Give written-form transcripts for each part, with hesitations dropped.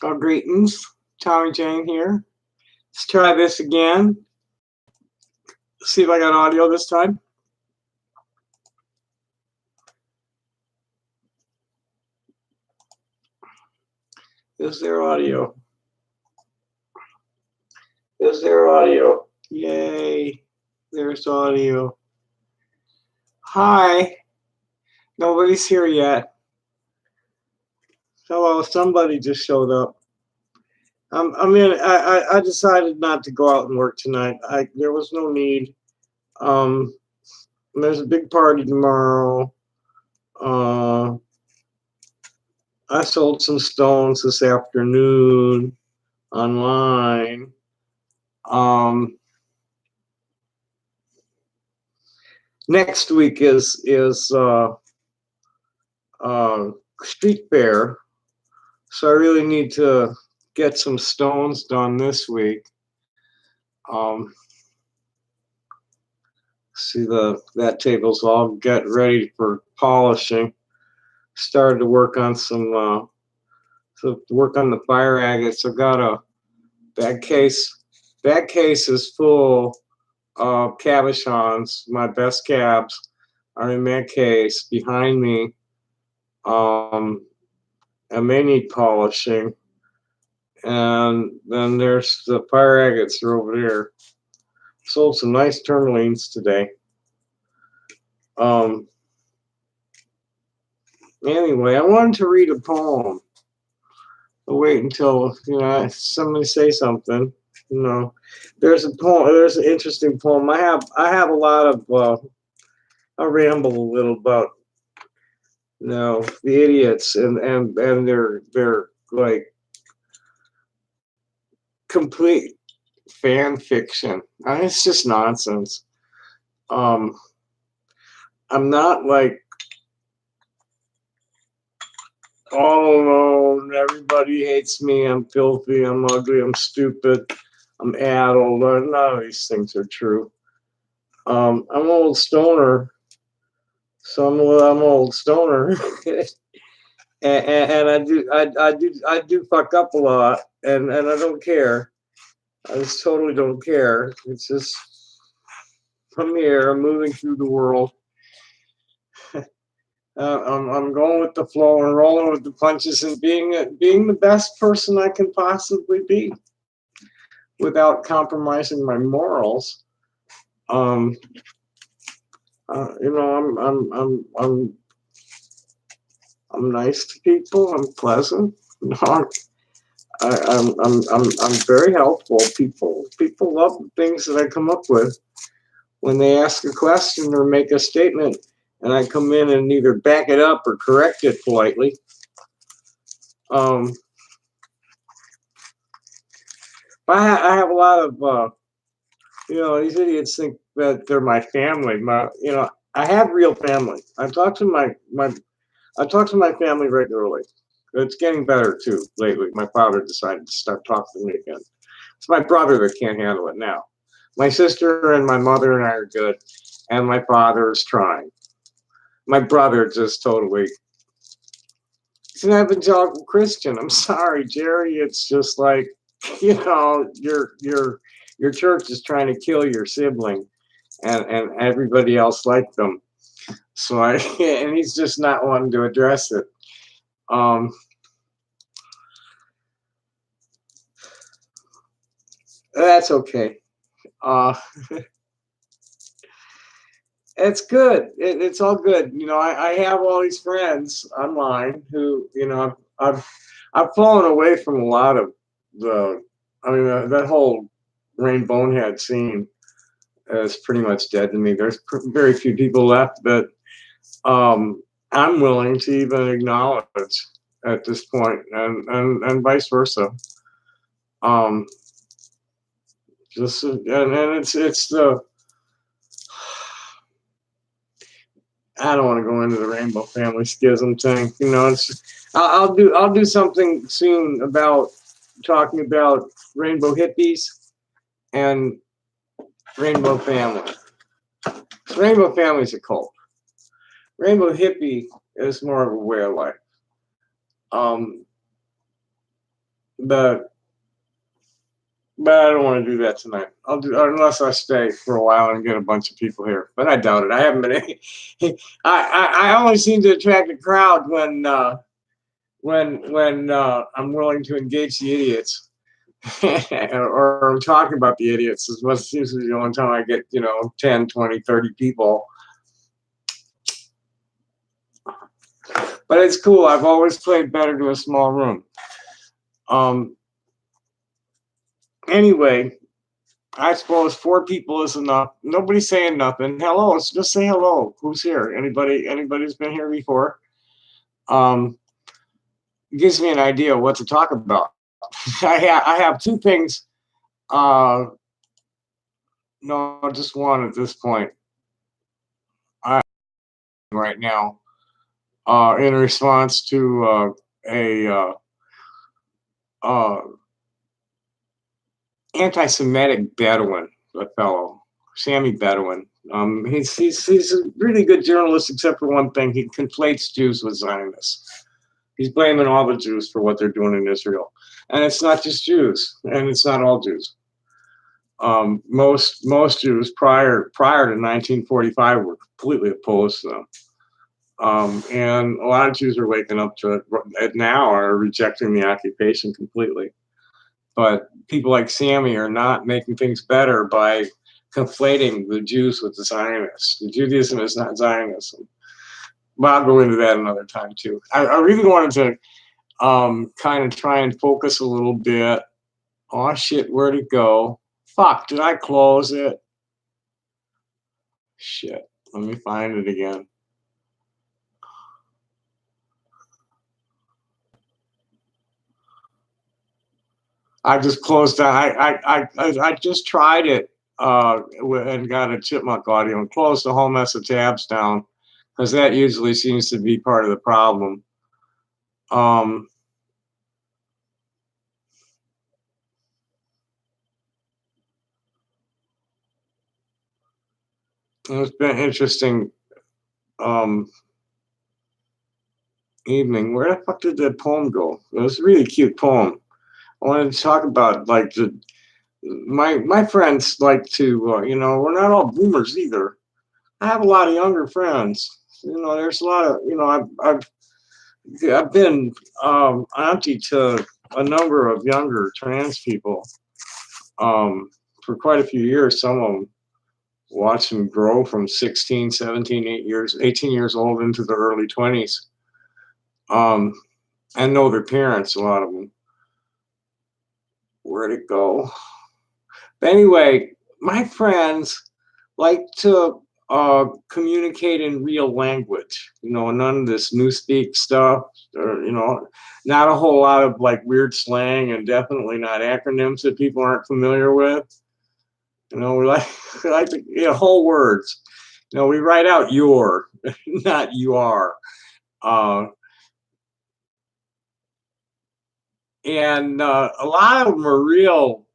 Greetings, Tommy Jane here. Let's try this again. See if I got audio this time. Is there audio? Is there audio? Yay, there's audio. Hi, nobody's here yet. Hello, somebody just showed up. I decided not to go out and work tonight. There was no need. There's a big party tomorrow. I sold some stones this afternoon online. Next week is street fair, so I really need to get some stones done this week. See that table's all get ready for polishing. Started to work on some work on the fire agates. I've got a bag case. That case is full of cabochons. My best cabs are in that case behind me. I may need polishing. And then there's the fire agates are over there. Sold some nice tourmalines today. Anyway, I wanted to read a poem. I'll wait until somebody say something. There's a poem. There's an interesting poem. I have a lot of. I ramble a little about the idiots and their like complete fan fiction. It's just nonsense. I'm not like all alone. Everybody hates me. I'm filthy. I'm ugly. I'm stupid. I'm addled. None of these things are true. I'm an old stoner. So I'm an old stoner. and I do fuck up a lot, and I don't care. I just totally don't care. It's just I'm here. I'm moving through the world. I'm going with the flow and rolling with the punches and being the best person I can possibly be, without compromising my morals. I'm nice to people. I'm pleasant. I'm very helpful. People love the things that I come up with. When they ask a question or make a statement, and I come in and either back it up or correct it politely. I have a lot of these idiots think that they're my family. I have real family. I talk to my family regularly. It's getting better too lately. My father decided to start talking to me again. It's my brother that can't handle it now. My sister and my mother and I are good, and my father is trying. My brother just totally. He's an evangelical Christian. I'm sorry, Jerry. It's just like your church is trying to kill your sibling, and everybody else like them. So and he's just not wanting to address it. That's okay. It's good. It's all good. I have all these friends online who, I've fallen away from a lot of that whole Rain Bonehead scene is pretty much dead to me. There's very few people left that I'm willing to even acknowledge at this point, and vice versa. Just and it's the I don't want to go into the Rainbow Family Schism thing. I'll do something soon about talking about rainbow hippies and Rainbow Family. So Rainbow Family is a cult. Rainbow hippie is more of a way of life. but I don't want to do that tonight. I'll do unless I stay for a while and get a bunch of people here. But I doubt it. I haven't been. I only seem to attract a crowd when I'm willing to engage the idiots or talking about the idiots is what seems to be the only time I get 10, 20, 30 people. But it's cool. I've always played better to a small room. Anyway, I suppose 4 people is enough. Nobody's saying nothing. Hello, let's just say hello. Who's here? Anybody's been here before? It gives me an idea what to talk about. I have 2 things. No, just one at this point. Right now, in response to a anti-Semitic Bedouin, a fellow, Sammy Bedouin. He's a really good journalist, except for one thing: he conflates Jews with Zionists. He's blaming all the Jews for what they're doing in Israel, and it's not just Jews, and it's not all Jews. Most Jews prior to 1945 were completely opposed to them. And a lot of Jews are waking up to it now, are rejecting the occupation completely. But people like Sammy are not making things better by conflating the Jews with the Zionists. The Judaism is not Zionism. But I'll go into that another time too. I really wanted to kind of try and focus a little bit. Oh shit, where'd it go? Fuck, did I close it? Shit, let me find it again. I just closed down. I just tried it and got a chipmunk audio and closed the whole mess of tabs down because that usually seems to be part of the problem. It's been an interesting evening. Where the fuck did that poem go? It was a really cute poem. I wanted to talk about like my friends like to we're not all boomers either. I have a lot of younger friends. There's a lot of I've been auntie to a number of younger trans people for quite a few years. Some of them watch them grow from 16, 17, 18 years old into the early 20s. And know their parents, a lot of them. Where'd it go? But anyway, my friends like to communicate in real language, none of this newspeak stuff, or not a whole lot of like weird slang, and definitely not acronyms that people aren't familiar with. We like whole words. We write out your, not you are. And a lot of them are real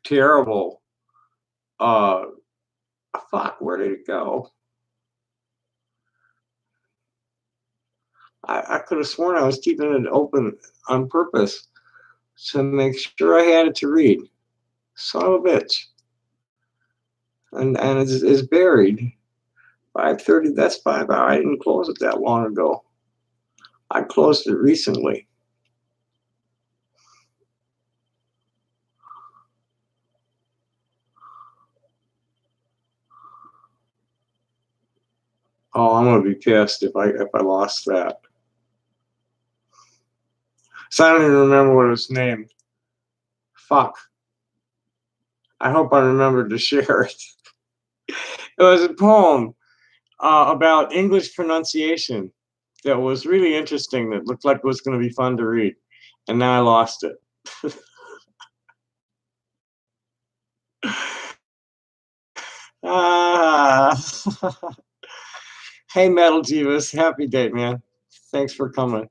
terrible. Fuck, where did it go? I could have sworn I was keeping it open on purpose to make sure I had it to read. Son of a bitch. And it's buried. 5:30, that's 5 hours. I didn't close it that long ago. I closed it recently. Oh, I'm gonna be pissed if I lost that. So I don't even remember what it was named. Fuck. I hope I remembered to share it. It was a poem about English pronunciation that was really interesting, that looked like it was going to be fun to read. And now I lost it. Hey, Metal Jeeves, happy day, man. Thanks for coming.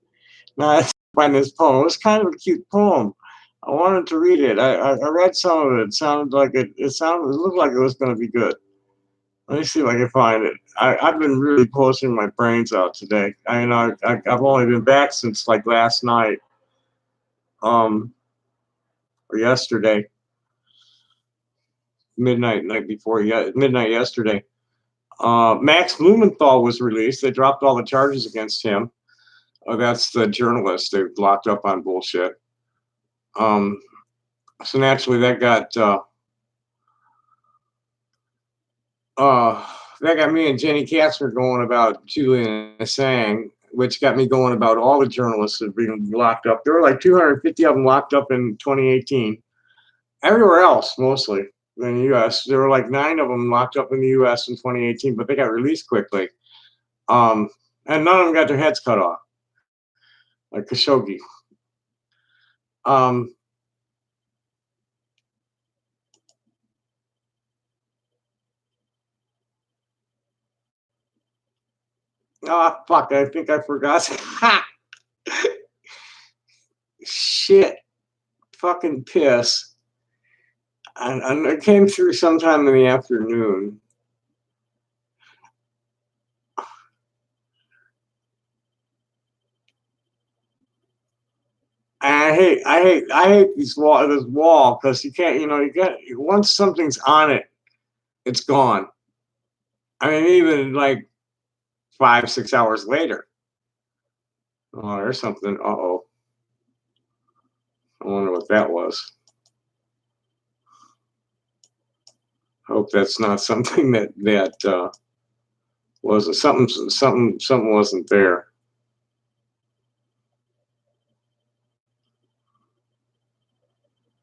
Now, I find this poem. It was kind of a cute poem. I wanted to read it. I read some of it. It sounded like it looked like it was going to be good. Let me see if I can find it. I've been really posting my brains out today. I've only been back since like last night. or yesterday, night before, midnight yesterday. Max Blumenthal was released. They dropped all the charges against him. That's the journalist they locked up on bullshit. So naturally, that got me and Jenny Katzmer going about Julian Assange, which got me going about all the journalists that have been locked up. There were like 250 of them locked up in 2018. Everywhere else, mostly in the U.S., there were like 9 of them locked up in the U.S. in 2018, but they got released quickly. And none of them got their heads cut off, like Khashoggi. Oh, fuck, I think I forgot. Shit. Fucking piss. And it came through sometime in the afternoon. And I hate this wall because you can't, you get, once something's on it, it's gone. I mean, even like 5, 6 hours later. Oh, there's something. Uh-oh. I wonder what that was. Hope that's not something that wasn't something wasn't there.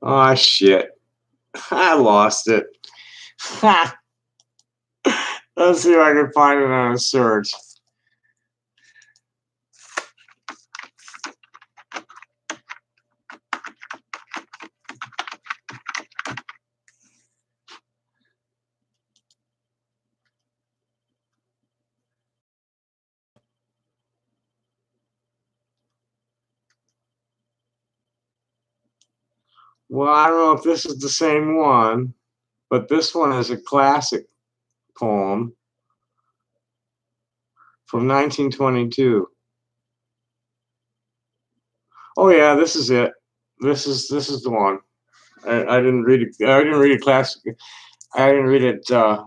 Oh shit. I lost it. Let's see if I can find it on a search. Well, I don't know if this is the same one, but this one is a classic poem from 1922. Oh yeah, this is it. This is the one. I didn't read it. I didn't read it classic. I didn't read it. I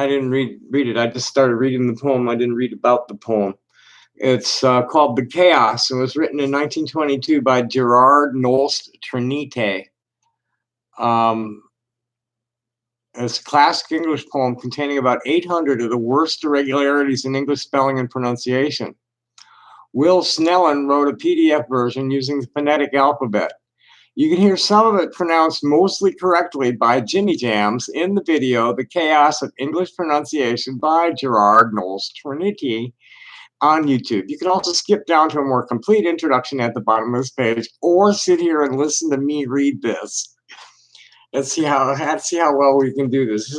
didn't read it. I just started reading the poem. I didn't read about the poem. It's called The Chaos. It was written in 1922 by Gerard Nolst Trinité. It's a classic English poem containing about 800 of the worst irregularities in English spelling and pronunciation. Will Snellen wrote a PDF version using the phonetic alphabet. You can hear some of it pronounced mostly correctly by Jimmy Jams in the video, The Chaos of English Pronunciation by Gerard Nolst Trinité on YouTube. You can also skip down to a more complete introduction at the bottom of this page, or sit here and listen to me read this. Let's see how well we can do this.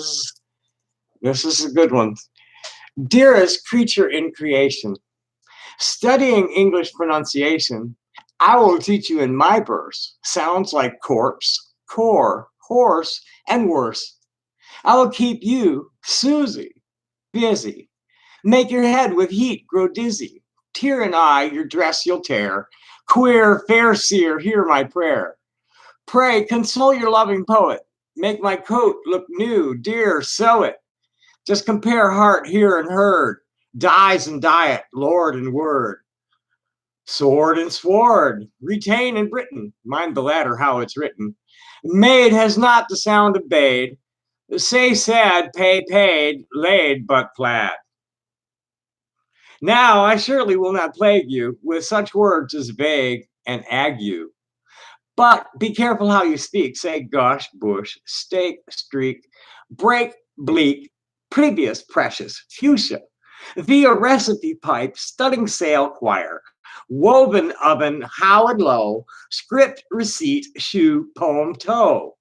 This is a good one. Dearest creature in creation, studying English pronunciation, I will teach you in my verse sounds like corpse, core, horse, and worse. I will keep you, Susie, busy. Make your head with heat grow dizzy. Tear and eye, your dress you'll tear. Queer, fair seer, hear my prayer. Pray, console your loving poet. Make my coat look new, dear, sew it. Just compare heart, hear, and heard. Dies and diet, lord and word. Sword and sword, retain and Britain. Mind the latter how it's written. Maid has not the sound of bade. Say sad, pay paid, laid but plaid. Now I surely will not plague you with such words as vague and ague. But be careful how you speak. Say gush, bush, stake, streak, break, bleak, previous, precious, fuchsia. Via recipe pipe, studding sail choir, woven oven, how and low, script, receipt, shoe, poem, toe.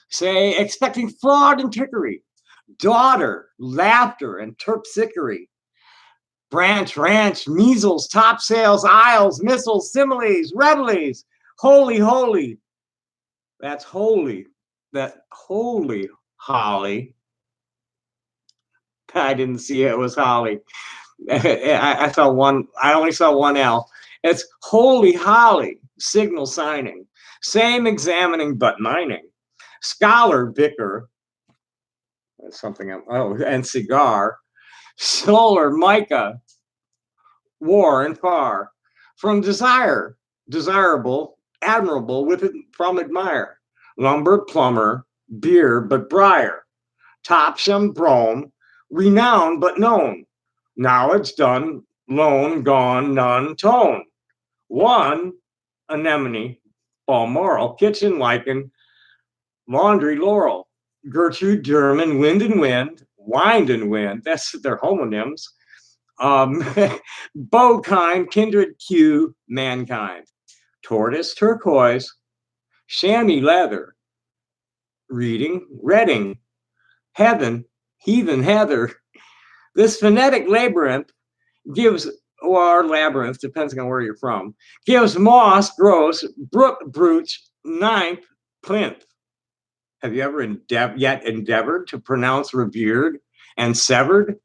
Say expecting fraud and trickery, daughter, laughter, and terpsichore. Branch, ranch, measles, topsails, aisles, missiles, similes, reveilles, holy, holy. That's holy. That holy holly. I didn't see it was holly. I saw one. I only saw one L. It's holy holly, signal signing, same examining but mining, scholar vicar, something. Oh, and cigar, solar mica, war and far, from desire, desirable, admirable, with it from admire, lumber plumber, beer but briar, topsham brome, renowned but known, knowledge done, lone gone, none tone, one anemone, balmoral, kitchen lichen, laundry laurel, Gertrude German, wind and wind, wind and wind, that's their homonyms, um, bowkind, kindred Q, mankind, tortoise, turquoise, chamois leather, reading, reading, heaven, heathen heather. This phonetic labyrinth gives, or labyrinth, depending on where you're from, gives moss, gross, brook, brooch, ninth, plinth. Have you ever yet endeavored to pronounce revered and severed?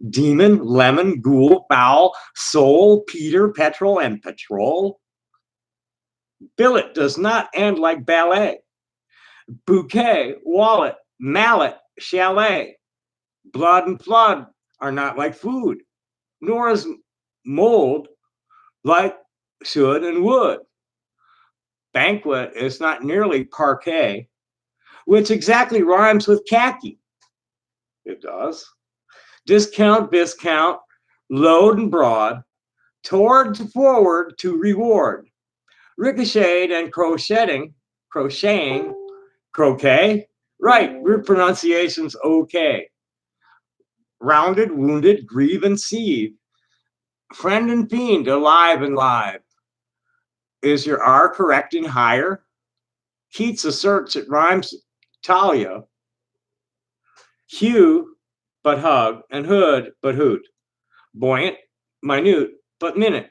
Demon, lemon, ghoul, foul, soul, Peter, petrol, and patrol? Billet does not end like ballet. Bouquet, wallet, mallet, chalet. Blood and flood are not like food, nor is mold like should and would. Banquet is not nearly parquet, which exactly rhymes with khaki. It does. Discount, viscount, load and broad, toward to forward to reward. Ricocheted and crocheting, croquet. Right, root pronunciation's okay. Rounded, wounded, grieve and seethe. Friend and fiend, alive and live. Is your R correct in higher? Keats asserts it rhymes Talia. Hue, but hug, and hood, but hoot. Buoyant, minute, but minute.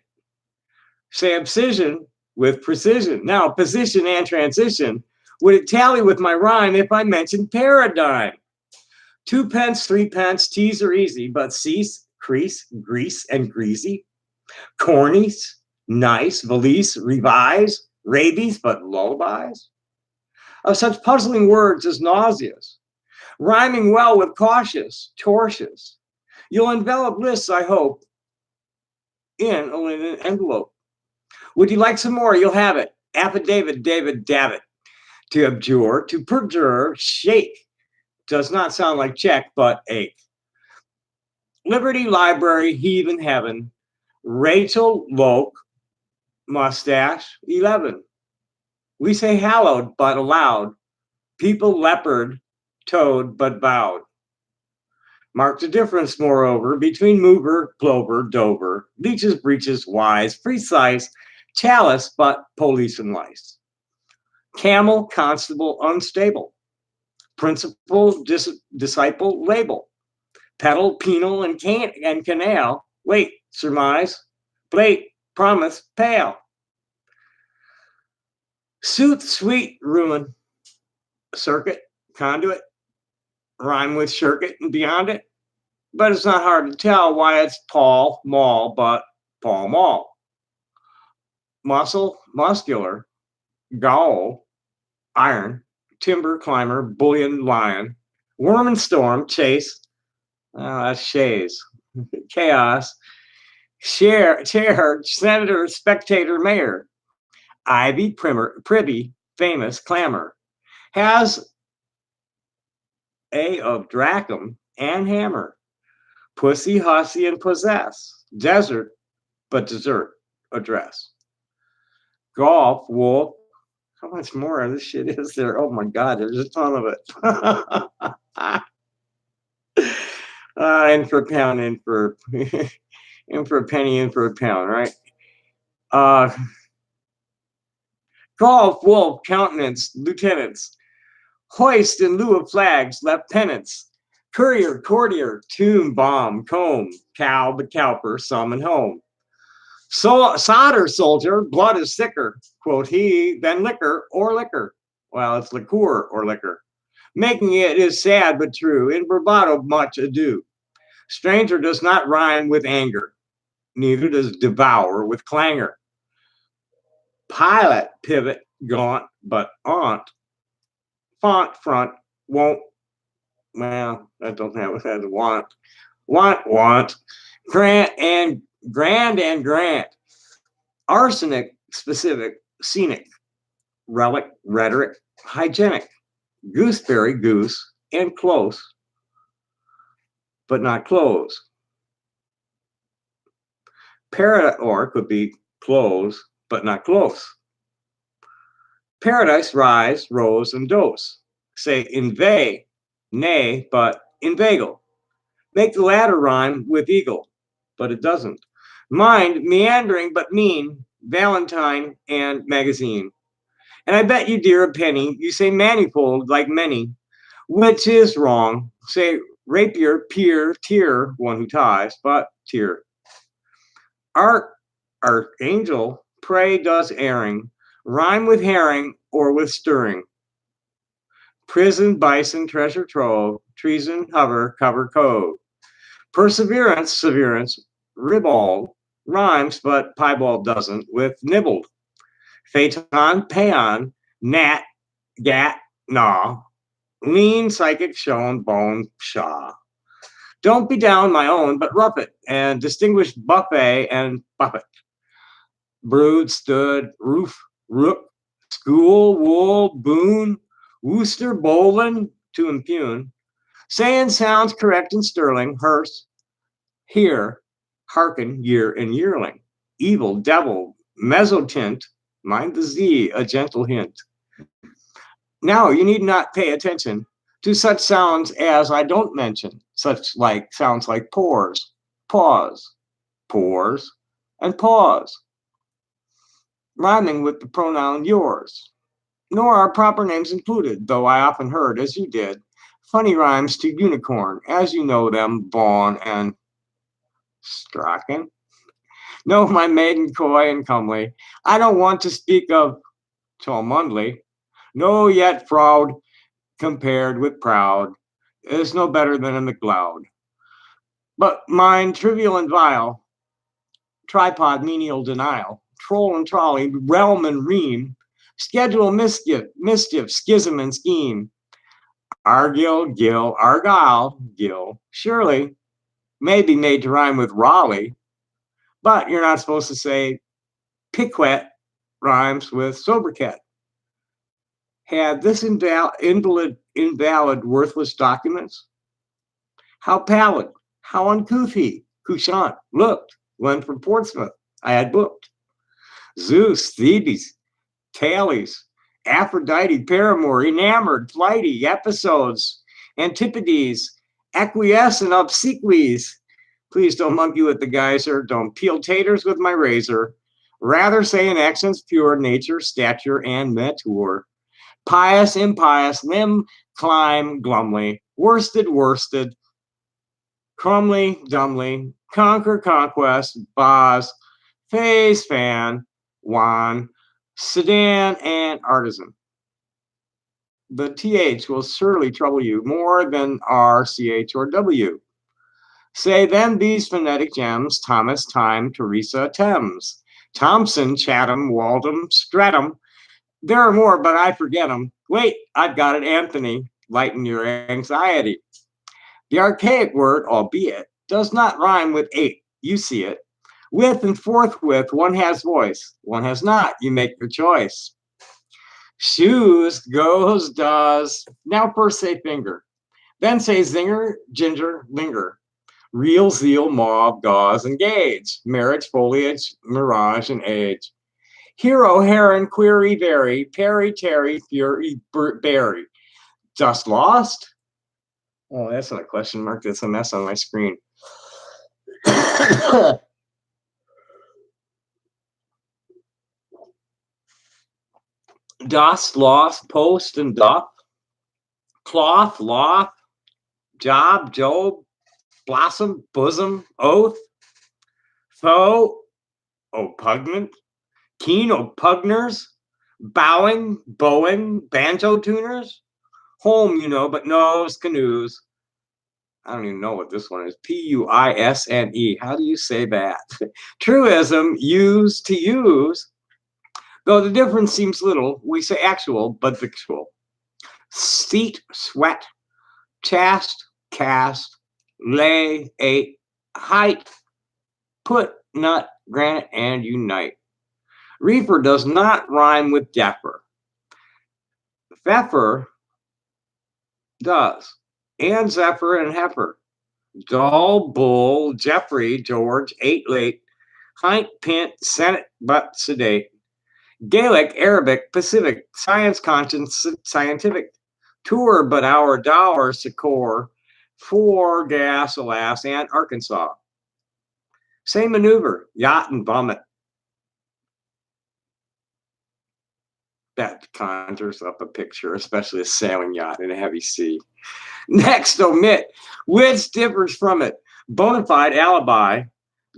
Say abscission with precision. Now, position and transition. Would it tally with my rhyme if I mentioned paradigm? 2 pence, 3 pence, teas are easy, but cease, crease, grease, and greasy. Cornies, nice, valise, revise, rabies, but lullabies. Of such puzzling words as nauseous, rhyming well with cautious, tortious. You'll envelop lists, I hope, in a linen envelope. Would you like some more? You'll have it. Affidavit, David Davitt. To abjure, to perjure, shake. Does not sound like check, but ache. Liberty Library, heathen heaven. Rachel Loke, mustache, 11. We say hallowed, but aloud. People leopard, toad, but bowed. Mark the difference, moreover, between mover, plover, dover, leeches, breeches, wise, precise, chalice, but police and lice. Camel, constable, unstable. Principal, disciple, label. Pedal, penal, and canal. Wait, surmise. Plate, promise, pale. Sooth, sweet, ruin. Circuit, conduit. Rhyme with circuit and beyond it. But it's not hard to tell why it's Paul Mall, but Paul Mall. Muscle, muscular. Gaul, iron. Timber, climber, bullion, lion. Worm and storm, chase. Oh, that's chaise. Chaos. Chair, senator, spectator, mayor. Ivy, privy, famous, clamor. Has a of drachm and hammer. Pussy, hussy, and possess. Desert, but dessert, address. Golf, wolf. How much more of this shit is there? Oh my God, there's a ton of it. In for a pound, in for in for a penny, in for a pound, right? Golf, wolf, countenance, lieutenants. Hoist in lieu of flags, lieutenants. Courier, courtier, tomb, bomb, comb, cow, but cowper, summon home. Solder, soldier, blood is thicker, quote he, than liquor or liquor. Well, it's liqueur or liquor. Making it is sad but true, in bravado much ado. Stranger does not rhyme with anger, neither does devour with clangor. Pilot, pivot, gaunt, but aunt, font, front, won't, well, that don't have it as want, want, grand and grant, arsenic, specific, scenic, relic, rhetoric, hygienic, gooseberry, goose, and close, but not close. Or could be close, but not close. Paradise, rise, rose, and dose. Say inveigh, nay, but inveigle. Make the latter rhyme with eagle, but it doesn't. Mind, meandering but mean, Valentine and magazine. And I bet you, dear, a penny, you say manifold like many, which is wrong. Say rapier, pier, tear, one who ties, but tear. Archangel, pray does erring, rhyme with herring or with stirring. Prison, bison, treasure trove, treason, hover, cover, cove. Perseverance, severance, ribald, rhymes, but piebald doesn't, with nibbled. Phaeton, paeon, gnat, gat, gnaw. Lean, psychic, shown, bone, shaw. Don't be down my own, but rough it, and distinguish buffet and buffet. Brood, stood, roof, rook, school, wool, boon, Worcester, bowlin, to impugn. Saying sounds correct and sterling, hearse, hear, hearken, year and yearling. Evil, devil, mezzotint, mind the Z, a gentle hint. Now you need not pay attention to such sounds as I don't mention, such like sounds like pores, pause, pores, and pause, rhyming with the pronoun yours. Nor are proper names included, though I often heard, as you did, funny rhymes to unicorn, as you know them, Vaughan and Strachan. No, my maiden coy and comely, I don't want to speak of Cholmondeley. No, yet fraud compared with proud is no better than a McLeod. But mine trivial and vile, tripod menial denial, troll and trolley, realm and ream, schedule mischief, schism and scheme, Argyle, Gill, Argyle, Gill, surely may be made to rhyme with Raleigh, but you're not supposed to say Piquet rhymes with sobriquet. Had this invalid, worthless documents? How pallid, how uncouth he, couchant, looked when from Portsmouth I had booked. Zeus, Thebes, Thales, Aphrodite, Paramour, enamored, flighty, episodes, Antipodes, acquiesce and obsequies. Please don't monkey with the geyser, don't peel taters with my razor. Rather say in accents pure, nature, stature, and mature. Pious, impious, limb, climb, glumly, worsted, crumly, dumbly, conquer, conquest, boss, face, fan, wan, sedan, and artisan. The TH will surely trouble you more than R, CH, or W. Say then these phonetic gems, Thomas, Time, Teresa, Thames, Thompson, Chatham, Waldom, Streatham. There are more, but I forget them. Wait, I've got it, Anthony. Lighten your anxiety. The archaic word, albeit, does not rhyme with eight. You see it. With and forthwith, one has voice, one has not. You make your choice. Shoes, goes, does. Now first say finger. Then say zinger, ginger, linger. Real, zeal, mauve, gauze, and gauge. Marriage, foliage, mirage, and age. Hero, heron, query, vary. Perry, terry, fury, berry. Just lost? Oh, that's not a question mark. That's a mess on my screen. Dost, lost, post, and doth. Cloth, loth, job, job, blossom, bosom, oath. Foe, oppugnant. Keen, oppugners. Bowing, bowing, banjo tuners. Home, you know, but nose, canoes. I don't even know what this one is. Puisne. How do you say that? Truism, used to use. Though the difference seems little, we say actual, but victual. Seat, sweat, chast, cast, lay, ate, height, put, nut, granite, and unite. Reefer does not rhyme with Jeffer. Pfeffer does. And Zephyr and Heifer. Dull, bull, Jeffrey, George, ate late, Hint, pint, Senate, but sedate. Gaelic, Arabic, Pacific, science, conscience, scientific. Tour, but our dower, Secor, for, gas, alas, and Arkansas. Same maneuver, yacht and vomit. That conjures up a picture, especially a sailing yacht in a heavy sea. Next, omit, which differs from it. Bonafide, alibi,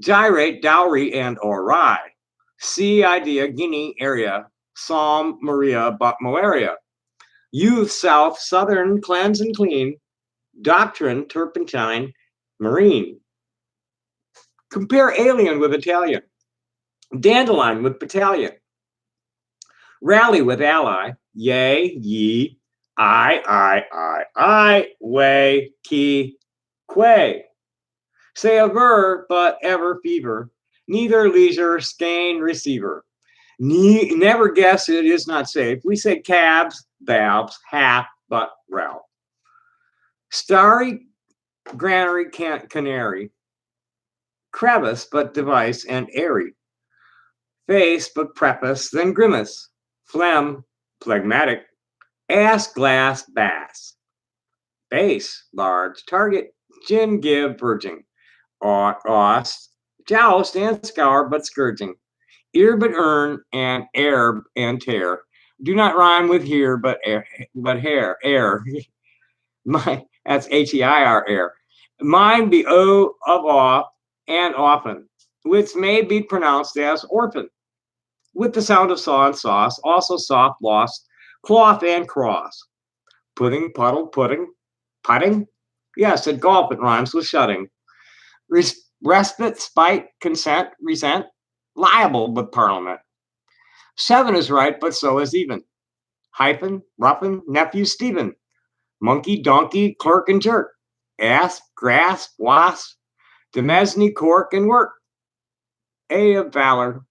gyrate, dowry, and or rye. Sea, idea, Guinea, area. Psalm, Maria, Moaria. Youth, south, southern, cleanse and clean. Doctrine, turpentine, marine. Compare alien with Italian. Dandelion with battalion. Rally with ally. Yea, ye, I, way, key, quay. Say aver, but ever fever. Neither leisure, skein, receiver. Never guess it is not safe. We say cabs, babs, half, but Ralph. Starry, granary, canary. Crevice, but device, and airy. Face, but preface, then grimace. Phlegm, phlegmatic. Ass, glass, bass. Base, large. Target, gin, give, verging. Ost, joust, and scour, but scourging. Ear, but earn, and air, and tear. Do not rhyme with here, but hair, air. That's H-E-I-R, air. Mine be O of off and often, which may be pronounced as orphan, with the sound of saw and sauce, also soft, lost, cloth, and cross. Pudding, puddle, pudding, putting? Yes, at golf it rhymes with shutting. Respite, spite, consent, resent, liable, but parliament. 7 is right, but so is even. Hyphen, roughen, nephew Stephen. Monkey, donkey, clerk, and jerk. Asp, grasp, wasp, demesne, cork, and work. A of valor,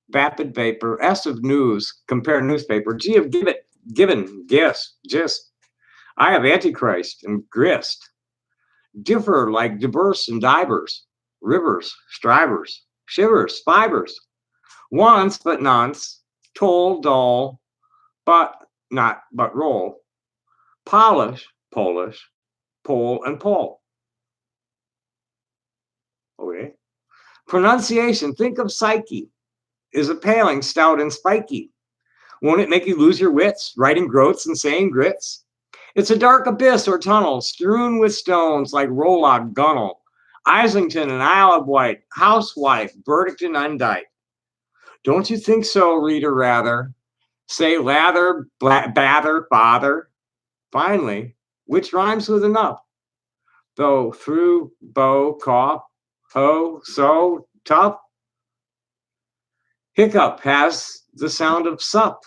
vapid vapor. S of news, compare newspaper. G of give it, given, guess, gist. I have antichrist and grist. Differ like diverse and divers. Rivers, strivers, shivers, fibers. Once, but nonce. Toll, dull, but not, but roll. Polish, Polish, pole, and pole. Okay. Pronunciation, think of psyche. Is a paling, stout, and spiky. Won't it make you lose your wits, writing groats and saying grits? It's a dark abyss or tunnel, strewn with stones like Rollock, Gunnel, Islington and Isle of Wight, housewife, verdict and undite. Don't you think so, reader, rather? Say lather, bather, father. Finally, which rhymes with enough? Though, through, bow, cough, ho, so, tough. Hiccup has the sound of sup.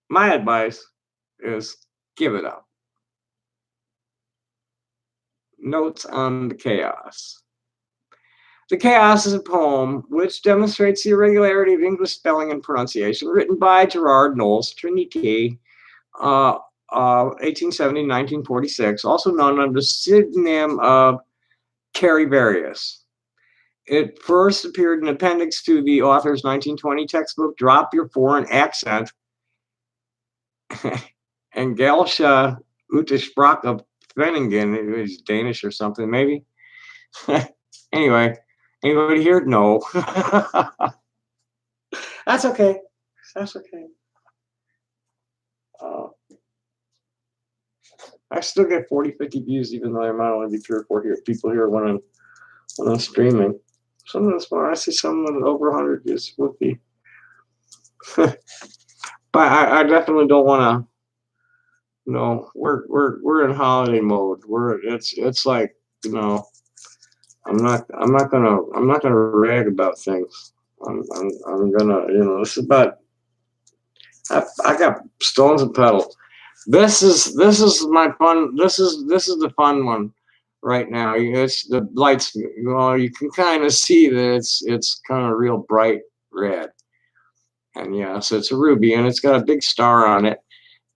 My advice is give it up. Notes on the chaos. The Chaos is a poem which demonstrates the irregularity of English spelling and pronunciation, written by Gerard Knowles, Trinity, 1870-1946, also known under the pseudonym of Carrie Various. It first appeared in appendix to the author's 1920 textbook, Drop Your Foreign Accent, and Gelsha Utesprach of Veningen. It was Danish or something, maybe. Anyway, anybody here? No. That's okay. That's okay. I still get 40, 50 views, even though there might only be 3 or 4 people here when I'm streaming. Some of those more, I see some with over 100 views would be. But I definitely don't want to we're in holiday mode. It's like, I'm not gonna rag about things. I'm gonna, this is about, I got stones and pedals. This is my fun. This is the fun one right now. It's the lights. You can kind of see that it's kind of real bright red, and yeah, so it's a ruby, and it's got a big star on it.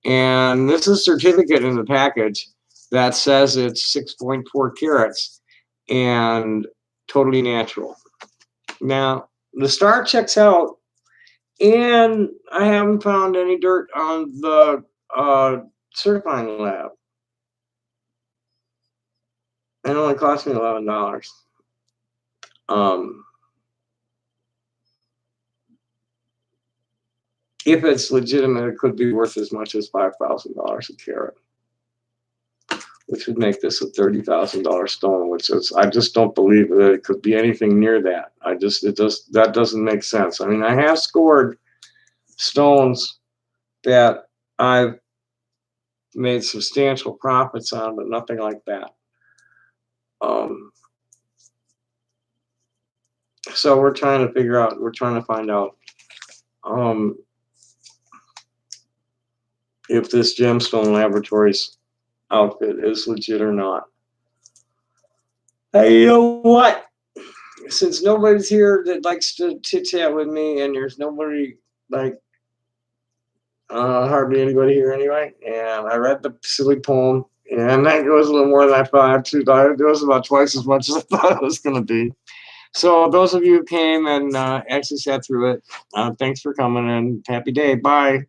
And this is a certificate in the package that says it's 6.4 carats and totally natural. Now the star checks out, and I haven't found any dirt on the certifying lab. It only cost me $11. If it's legitimate, it could be worth as much as $5,000 a carat, which would make this a $30,000 stone. I just don't believe that it could be anything near that. That doesn't make sense. I mean, I have scored stones that I've made substantial profits on, but nothing like that. So we're trying to find out if this Gemstone Laboratories outfit is legit or not. Hey, you know what? Since nobody's here that likes to chit chat with me, and there's nobody like hardly anybody here anyway, and I read the silly poem, and that goes a little more than I thought. It goes about twice as much as I thought it was going to be. So those of you who came and actually sat through it, thanks for coming, and happy day. Bye.